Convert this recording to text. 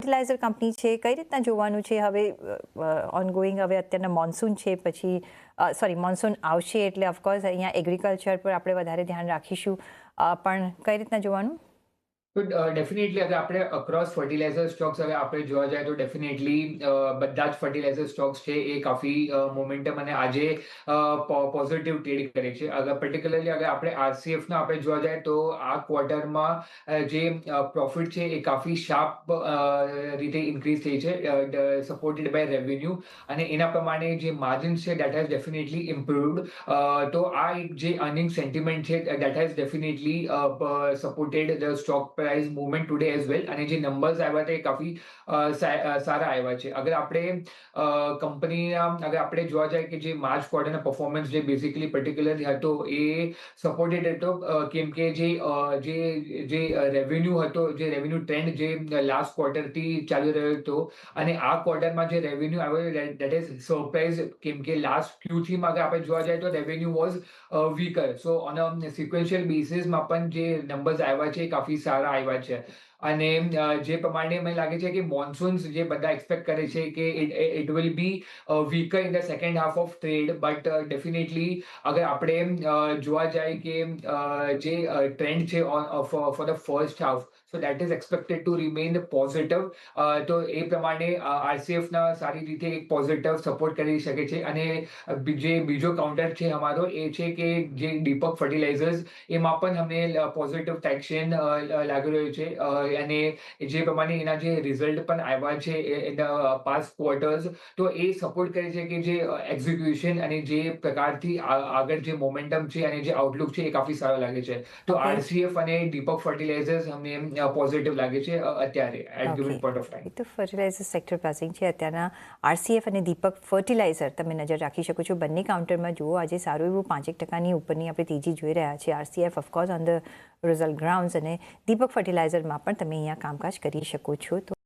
Fertiliser company છે, કઈ રીતના જોવાનું છે હવે ઓનગોઈંગ? હવે અત્યારના મોન્સૂન છે, પછી મોન્સૂન આવશે એટલે ઓફકોર્સ અહીંયા એગ્રીકલ્ચર પર આપણે વધારે ધ્યાન રાખીશું, પણ કઈ રીતના જોવાનું? તો ડેફિનેટલી અગર આપણે અક્રોસ ફર્ટિલાઇઝર સ્ટોક્સ હવે આપણે જોવા જાય તો ડેફિનેટલી બધા જ ફર્ટિલાઇઝર સ્ટોક્સ છે એ કાફી મોમેન્ટમ અને આજે પોઝિટિવ ટ્રેડ કરે છે. અગર પર્ટિક્યુલરલી અગર આપણે આરસીએફ નો આપણે જોવા જાય તો આ ક્વાર્ટરમાં જે પ્રોફિટ છે એ કાફી શાર્પ રીતે ઇન્ક્રીઝ થઈ છે, સપોર્ટેડ બાય રેવન્યુ, અને એના પ્રમાણે જે માર્જિન્સ છે દેટ હેઝ ડેફિનેટલી ઇમ્પ્રુવડ. તો આ એક જે અર્નિંગ સેન્ટિમેન્ટ છે that has definitely supported the stock price movement today as well, અને જે નંબર્સ આવ્યા હતા એ કાફી સારા આવ્યા છે. અગર આપણે કંપનીના અગર આપણે જોવા જાય કે જે માર્ચ ક્વાર્ટરના પરફોર્મન્સ જે બેઝિકલી પર્ટિક્યુલરલી હતો એ સપોર્ટેડ હતો, કેમ કે જે રેવન્યુ હતો, જે રેવન્યુ ટ્રેન્ડ જે લાસ્ટ ક્વાર્ટરથી ચાલી રહ્યો હતો, અને આ ક્વાર્ટરમાં જે રેવન્યુ આવ્યો દેટ ઇઝ સરપ્રાઇઝ, કેમ કે લાસ્ટ Q3 માં અગર આપણે જોવા જાય તો revenue was weaker. So on a sequential બેસિસમાં પણ જે નંબર્સ આવ્યા છે કાફી સારા આવ્યા છે. અને જે પ્રમાણે મને લાગે છે કે મોન્સૂન્સ જે બધા એક્સપેક્ટ કરે છે કે it will be weaker in the second half of trade, but definitely અગર આપણે જોવા જાય કે જે ટ્રેન્ડ છે for the first half, so that is expected two remain positive. તો એ પ્રમાણે આરસીએફના સારી રીતે એક પોઝિટિવ સપોર્ટ કરી શકે છે. અને જે બીજો કાઉન્ટર છે અમારો એ છે કે જે દીપક ફર્ટિલાઇઝર્સ, એમાં પણ અમને પોઝિટિવ ટ્રેક્શન લાગી રહ્યું છે, અને જે પ્રમાણે એના જે રિઝલ્ટ પણ આવ્યા છે ઇન ધ પાસ્ટ ક્વાર્ટર્સ, તો એ સપોર્ટ કરે છે કે જે એક્ઝિક્યુશન અને જે પ્રકારથી આગળ જે મોમેન્ટમ છે અને જે આઉટલુક છે એ કાફી સારો લાગે છે. તો ઓકે. આરસીએફ અને દીપક ફર્ટિલાઇઝર્સ અમને પોઝિટિવ લાગે છે અત્યારે at okay, given point of time. એ તો ફર્ટિલાઇઝર સેક્ટર પ્રાઇસિંગ છે અત્યારના. આરસીએફ અને દીપક ફર્ટિલાઇઝર તમે નજર રાખી શકો છો. બંને કાઉન્ટરમાં જુઓ, આજે સારું એવું 5% ઉપરની આપણે તેજી જોઈ રહ્યા છીએ. RCF of course on the result grounds, અને દીપક ફર્ટિલાઇઝરમાં પણ તમે અહીંયા કામકાજ કરી શકો છો. તો